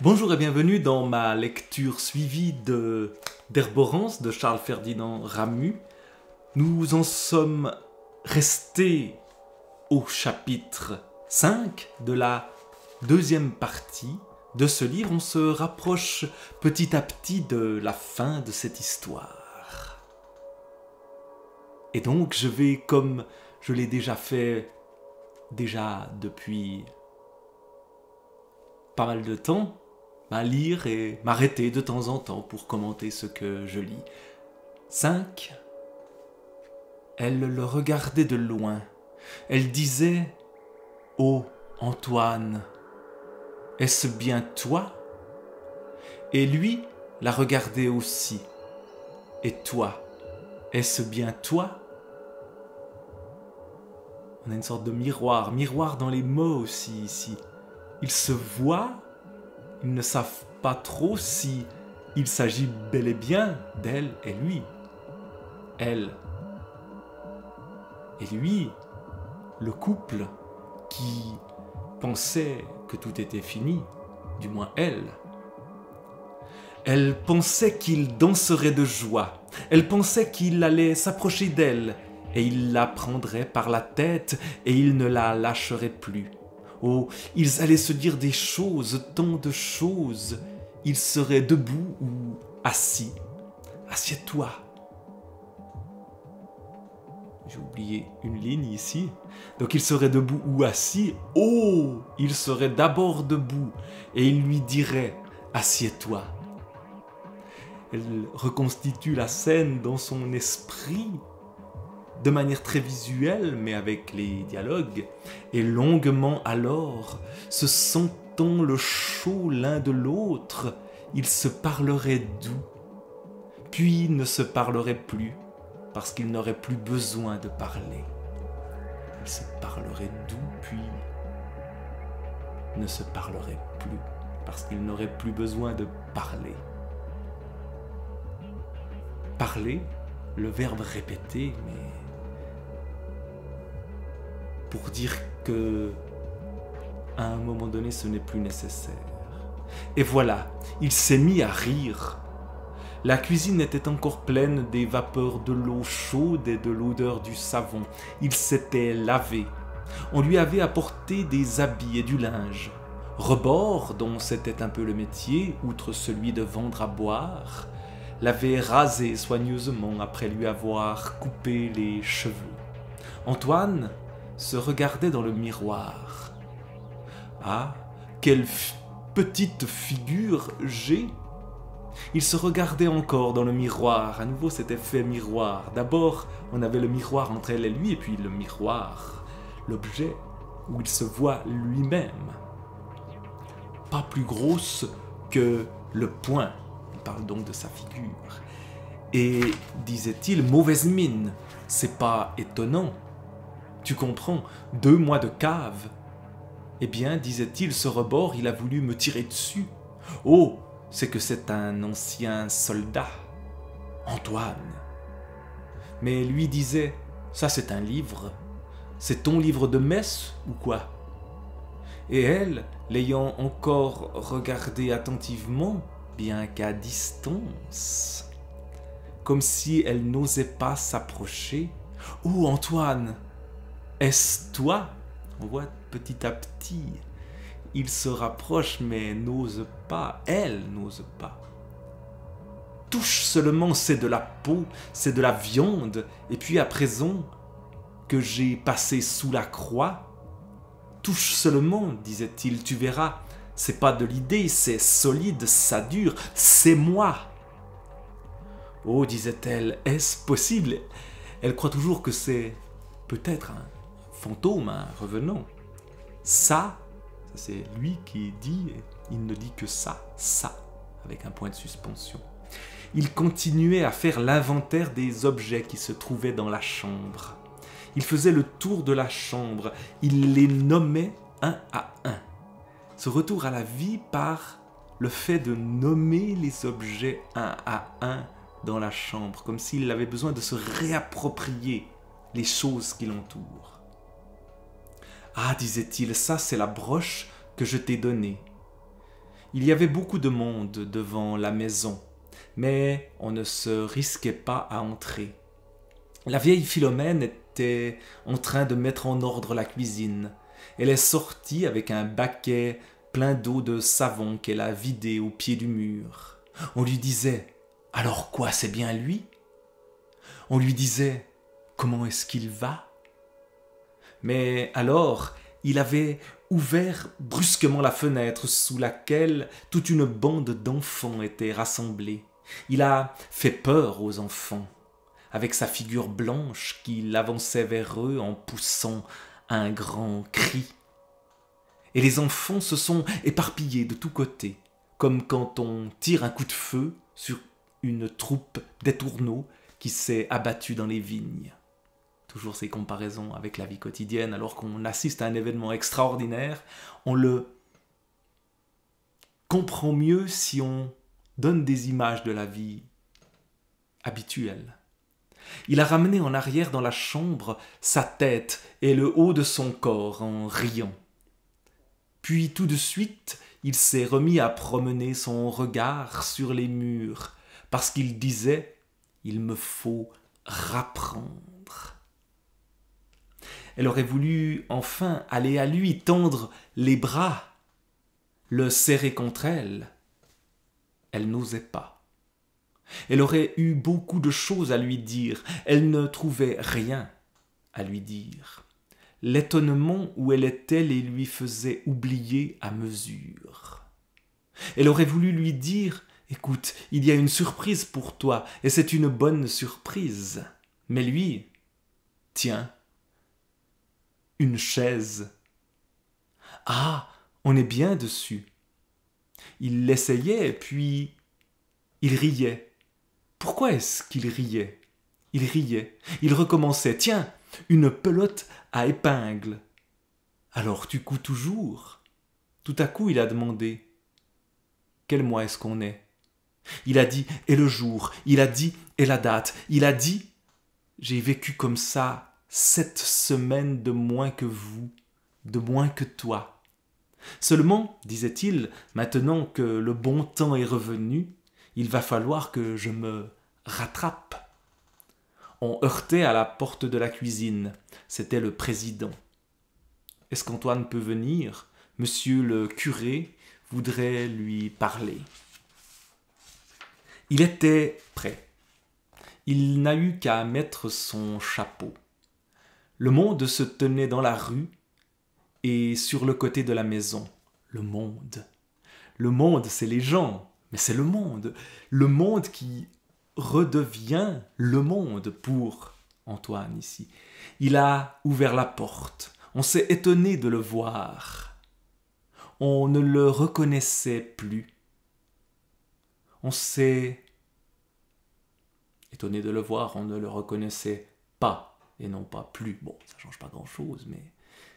Bonjour et bienvenue dans ma lecture suivie d'Herborance de Charles Ferdinand Ramus. Nous en sommes restés au chapitre 5 de la deuxième partie de ce livre. On se rapproche petit à petit de la fin de cette histoire. Et donc je vais, comme je l'ai déjà fait depuis pas mal de temps, lire et m'arrêter de temps en temps pour commenter ce que je lis. 5. Elle le regardait de loin. Elle disait « Oh, Antoine, est-ce bien toi ?» Et lui la regardait aussi. « Et toi, est-ce bien toi ?» On a une sorte de miroir dans les mots aussi ici. Ils se voient. Ils ne savent pas trop si il s'agit bel et bien d'elle et lui. Elle et lui, le couple qui pensait que tout était fini, du moins elle. Elle pensait qu'il danserait de joie. Elle pensait qu'il allait s'approcher d'elle et il la prendrait par la tête et il ne la lâcherait plus. Oh, ils allaient se dire des choses, tant de choses. Ils seraient debout ou assis. Assieds-toi. J'ai oublié une ligne ici. Donc il serait debout ou assis. Oh, il serait d'abord debout et il lui dirait « Assieds-toi ». Elle reconstitue la scène dans son esprit de manière très visuelle, mais avec les dialogues, et longuement alors, se sentant le chaud l'un de l'autre, ils se parleraient doux, puis ne se parleraient plus, parce qu'ils n'auraient plus besoin de parler. Ils se parleraient doux, puis ne se parleraient plus, parce qu'ils n'auraient plus besoin de parler. Parler, le verbe répété, mais pour dire que à un moment donné ce n'est plus nécessaire. Et voilà, il s'est mis à rire. La cuisine était encore pleine des vapeurs de l'eau chaude et de l'odeur du savon. Il s'était lavé. On lui avait apporté des habits et du linge. Rebord, dont c'était un peu le métier, outre celui de vendre à boire, l'avait rasé soigneusement après lui avoir coupé les cheveux. Antoine se regardait dans le miroir. Ah, quelle petite figure j'ai! Il se regardait encore dans le miroir. À nouveau cet effet miroir. D'abord, on avait le miroir entre elle et lui, et puis le miroir, l'objet où il se voit lui-même. Pas plus grosse que le poing. Il parle donc de sa figure. Et, disait-il, mauvaise mine. C'est pas étonnant. Tu comprends, 2 mois de cave. Eh bien, disait-il, ce rebord, il a voulu me tirer dessus. Oh, c'est que c'est un ancien soldat. Antoine. Mais lui disait, ça c'est un livre. C'est ton livre de messe ou quoi? Et elle, l'ayant encore regardé attentivement, bien qu'à distance, comme si elle n'osait pas s'approcher. Oh, Antoine! Est-ce toi? On voit petit à petit. Il se rapproche mais n'ose pas. Elle n'ose pas. Touche seulement, c'est de la peau, c'est de la viande. Et puis à présent que j'ai passé sous la croix, touche seulement, disait-il, tu verras, c'est pas de l'idée, c'est solide, ça dure, c'est moi. Oh, disait-elle, est-ce possible? Elle croit toujours que c'est peut-être un fantôme, un revenant. Ça c'est lui qui dit, il ne dit que ça, avec un point de suspension. Il continuait à faire l'inventaire des objets qui se trouvaient dans la chambre. Il faisait le tour de la chambre, il les nommait un à un. Ce retour à la vie par le fait de nommer les objets un à un dans la chambre, comme s'il avait besoin de se réapproprier les choses qui l'entourent. Ah, disait-il, ça c'est la broche que je t'ai donnée. Il y avait beaucoup de monde devant la maison, mais on ne se risquait pas à entrer. La vieille Philomène était en train de mettre en ordre la cuisine. Elle est sortie avec un baquet plein d'eau de savon qu'elle a vidé au pied du mur. On lui disait « Alors quoi, c'est bien lui ?» On lui disait « Comment est-ce qu'il va ?» Mais alors, il avait ouvert brusquement la fenêtre sous laquelle toute une bande d'enfants était rassemblée. Il a fait peur aux enfants, avec sa figure blanche qu'il avançait vers eux en poussant un grand cri. Et les enfants se sont éparpillés de tous côtés, comme quand on tire un coup de feu sur une troupe d'étourneaux qui s'est abattue dans les vignes. Toujours ces comparaisons avec la vie quotidienne, alors qu'on assiste à un événement extraordinaire, on le comprend mieux si on donne des images de la vie habituelle. Il a ramené en arrière dans la chambre sa tête et le haut de son corps en riant. Puis tout de suite, il s'est remis à promener son regard sur les murs, parce qu'il disait « Il me faut rapprendre ». Elle aurait voulu enfin aller à lui, tendre les bras, le serrer contre elle. Elle n'osait pas. Elle aurait eu beaucoup de choses à lui dire. Elle ne trouvait rien à lui dire. L'étonnement où elle était les lui faisait oublier à mesure. Elle aurait voulu lui dire « Écoute, il y a une surprise pour toi, et c'est une bonne surprise. » Mais lui, tiens, une chaise. Ah, on est bien dessus. Il l'essayait, puis il riait. Pourquoi est-ce qu'il riait? Il riait. Il recommençait. Tiens, une pelote à épingle. Alors tu couds toujours? Tout à coup, il a demandé. Quel mois est-ce qu'on est? Il a dit, et le jour. Il a dit, et la date. Il a dit, j'ai vécu comme ça 7 semaines de moins que vous, de moins que toi. Seulement, disait-il, maintenant que le bon temps est revenu, il va falloir que je me rattrape. On heurtait à la porte de la cuisine. C'était le président. « Est-ce qu'Antoine peut venir? Monsieur le curé voudrait lui parler. » Il était prêt. Il n'a eu qu'à mettre son chapeau. Le monde se tenait dans la rue et sur le côté de la maison. Le monde. Le monde, c'est les gens, mais c'est le monde. Le monde qui redevient le monde pour Antoine ici. Il a ouvert la porte. On s'est étonné de le voir. On ne le reconnaissait plus. On s'est étonné de le voir, on ne le reconnaissait pas, et non pas plus. Bon, ça ne change pas grand-chose, mais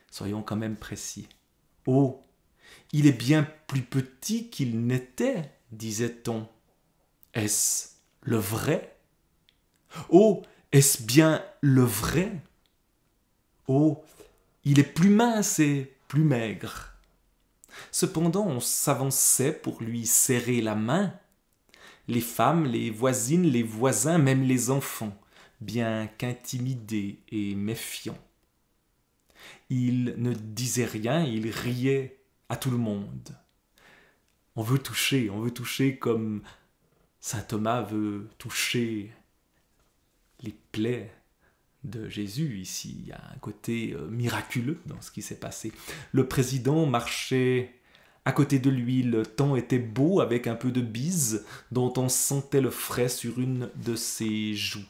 soyons quand même précis. « Oh, il est bien plus petit qu'il n'était, disait-on. Est-ce le vrai? Oh, est-ce bien le vrai? Oh, il est plus mince et plus maigre. » Cependant, on s'avançait pour lui serrer la main. Les femmes, les voisines, les voisins, même les enfants, bien qu'intimidés et méfiants. Il ne disait rien, il riait à tout le monde. On veut toucher comme saint Thomas veut toucher les plaies de Jésus. Ici, il y a un côté miraculeux dans ce qui s'est passé. Le président marchait à côté de lui, le temps était beau avec un peu de bise dont on sentait le frais sur une de ses joues.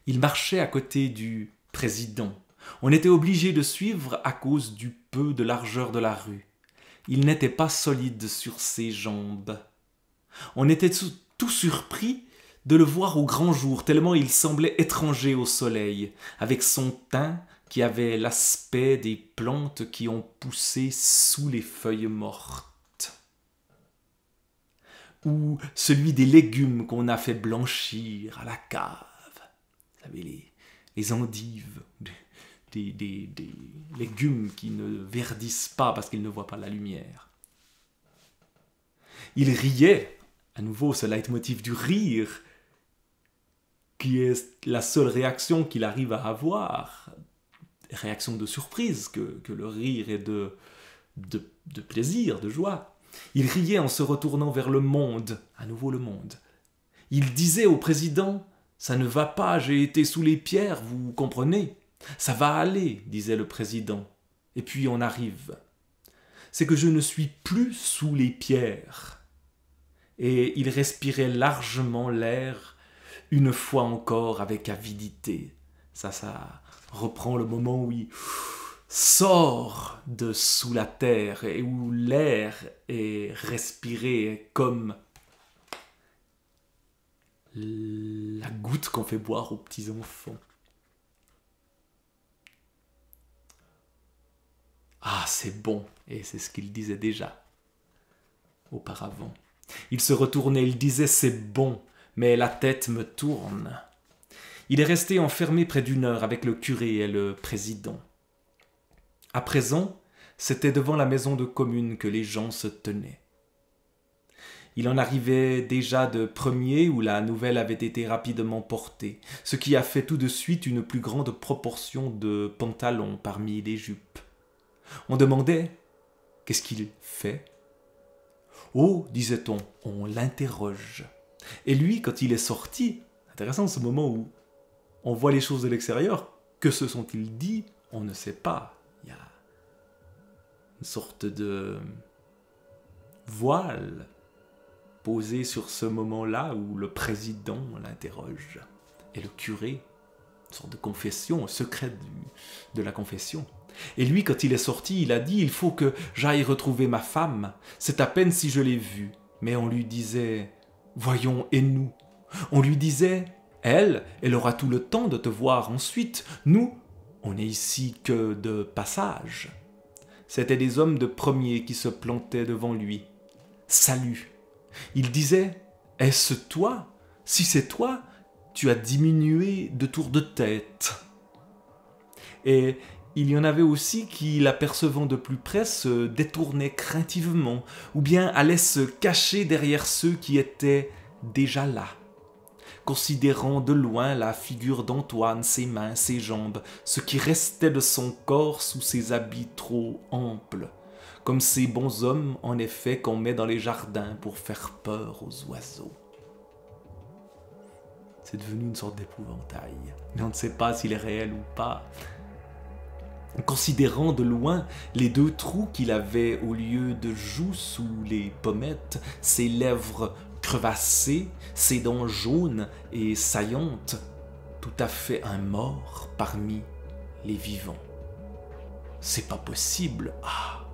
Il marchait à côté du président. On était obligé de suivre à cause du peu de largeur de la rue. Il n'était pas solide sur ses jambes. On était tout surpris de le voir au grand jour, tellement il semblait étranger au soleil, avec son teint qui avait l'aspect des plantes qui ont poussé sous les feuilles mortes, ou celui des légumes qu'on a fait blanchir à la cave. Vous savez, les endives, des légumes qui ne verdissent pas parce qu'ils ne voient pas la lumière. Il riait, à nouveau ce leitmotiv du rire, qui est la seule réaction qu'il arrive à avoir, réaction de surprise, que le rire est de plaisir, de joie. Il riait en se retournant vers le monde, à nouveau le monde. Il disait au président « Ça ne va pas, j'ai été sous les pierres, vous comprenez ? Ça va aller, disait le président. Et puis on arrive. C'est que je ne suis plus sous les pierres. » Et il respirait largement l'air, une fois encore avec avidité. Ça reprend le moment où il sort de sous la terre et où l'air est respiré comme la goutte qu'on fait boire aux petits enfants. Ah, c'est bon, et c'est ce qu'il disait déjà auparavant. Il se retournait, il disait c'est bon, mais la tête me tourne. Il est resté enfermé près d'1 heure avec le curé et le président. À présent, c'était devant la maison de commune que les gens se tenaient. Il en arrivait déjà de premiers où la nouvelle avait été rapidement portée, ce qui a fait tout de suite une plus grande proportion de pantalons parmi les jupes. On demandait « Qu'est-ce qu'il fait ?» « Oh, disait-on, on l'interroge. » Et lui, quand il est sorti, intéressant ce moment où on voit les choses de l'extérieur, que se sont-ils dit? On ne sait pas. Il y a une sorte de voile posé sur ce moment-là où le président l'interroge. Et le curé, une sorte de confession, un secret de la confession. Et lui, quand il est sorti, il a dit « Il faut que j'aille retrouver ma femme. C'est à peine si je l'ai vue. » Mais on lui disait « Voyons, et nous ?» On lui disait « Elle aura tout le temps de te voir ensuite. Nous, on n'est ici que de passage. » C'étaient des hommes de premier qui se plantaient devant lui. « Salut !» Il disait « Est-ce toi ? Si c'est toi, tu as diminué de tour de tête. » Et il y en avait aussi qui, l'apercevant de plus près, se détournaient craintivement, ou bien allaient se cacher derrière ceux qui étaient déjà là, considérant de loin la figure d'Antoine, ses mains, ses jambes, ce qui restait de son corps sous ses habits trop amples, comme ces bons hommes, en effet, qu'on met dans les jardins pour faire peur aux oiseaux. C'est devenu une sorte d'épouvantail, mais on ne sait pas s'il est réel ou pas. En considérant de loin les 2 trous qu'il avait au lieu de joues sous les pommettes, ses lèvres crevassées, ses dents jaunes et saillantes, tout à fait un mort parmi les vivants. C'est pas possible. Ah!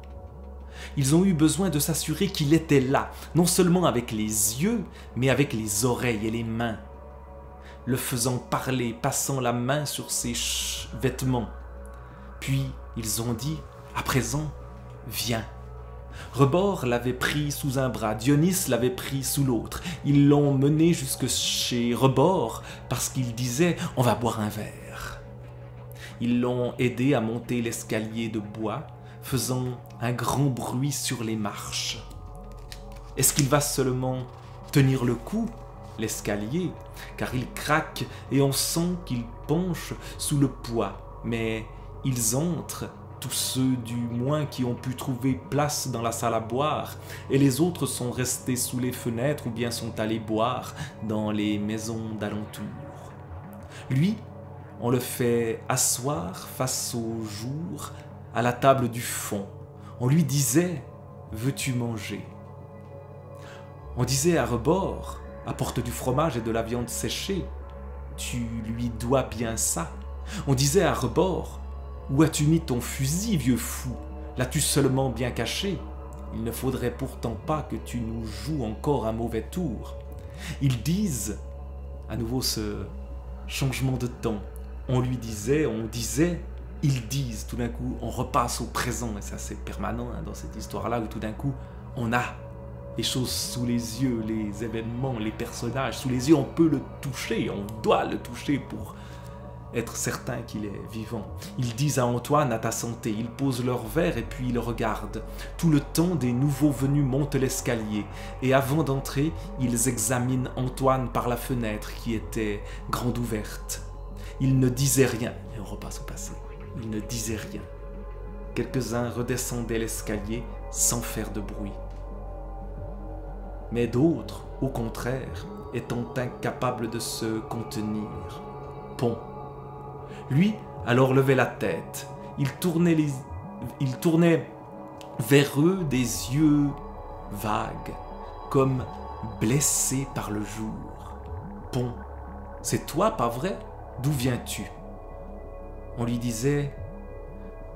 Ils ont eu besoin de s'assurer qu'il était là, non seulement avec les yeux, mais avec les oreilles et les mains, le faisant parler, passant la main sur ses vêtements. Puis ils ont dit « À présent, viens ». Rebord l'avait pris sous un bras, Dionys l'avait pris sous l'autre. Ils l'ont mené jusque chez Rebord parce qu'il disait « On va boire un verre ». Ils l'ont aidé à monter l'escalier de bois, faisant un grand bruit sur les marches. Est-ce qu'il va seulement tenir le coup, l'escalier, car il craque et on sent qu'il penche sous le poids, mais ils entrent, tous ceux du moins qui ont pu trouver place dans la salle à boire, et les autres sont restés sous les fenêtres ou bien sont allés boire dans les maisons d'alentour. Lui, on le fait asseoir face au jour à la table du fond. On lui disait « Veux-tu manger ?» On disait à Rebord « Apporte du fromage et de la viande séchée. Tu lui dois bien ça. » On disait à Rebord « Où as-tu mis ton fusil, vieux fou? L'as-tu seulement bien caché? Il ne faudrait pourtant pas que tu nous joues encore un mauvais tour. » Ils disent, à nouveau ce changement de temps, on lui disait, on disait, ils disent, tout d'un coup on repasse au présent, et ça c'est permanent dans cette histoire-là, où tout d'un coup on a les choses sous les yeux, les événements, les personnages, sous les yeux on peut le toucher, on doit le toucher pour être certain qu'il est vivant. Ils disent à Antoine à ta santé, ils posent leur verre et puis ils regardent. Tout le temps, des nouveaux venus montent l'escalier et avant d'entrer, ils examinent Antoine par la fenêtre qui était grande ouverte. Ils ne disaient rien, et on repasse au passé, ils ne disaient rien. Quelques-uns redescendaient l'escalier sans faire de bruit. Mais d'autres, au contraire, étant incapables de se contenir. Pont. Lui, alors levait la tête. Il tournait vers eux des yeux vagues, comme blessés par le jour. Pont. C'est toi, pas vrai? D'où viens-tu? On lui disait,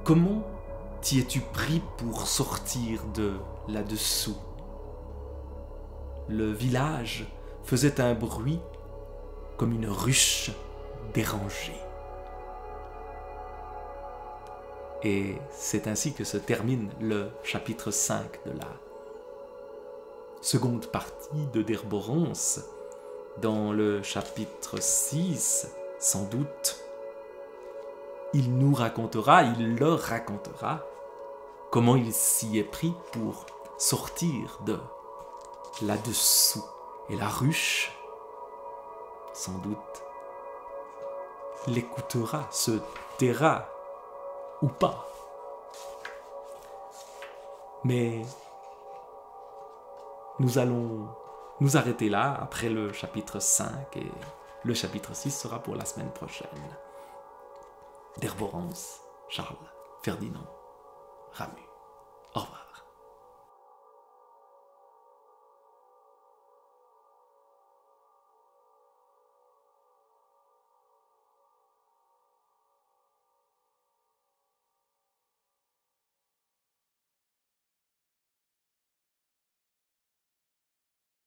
comment t'y es-tu pris pour sortir de là-dessous? Le village faisait un bruit comme une ruche dérangée. Et c'est ainsi que se termine le chapitre 5 de la seconde partie de d'Herborance. Dans le chapitre 6, sans doute, il nous racontera, il leur racontera comment il s'y est pris pour sortir de là-dessous. Et la ruche, sans doute, l'écoutera, se taira ou pas. Mais nous allons nous arrêter là après le chapitre 5 et le chapitre 6 sera pour la semaine prochaine. D'Herborance, Charles Ferdinand Ramu. Au revoir.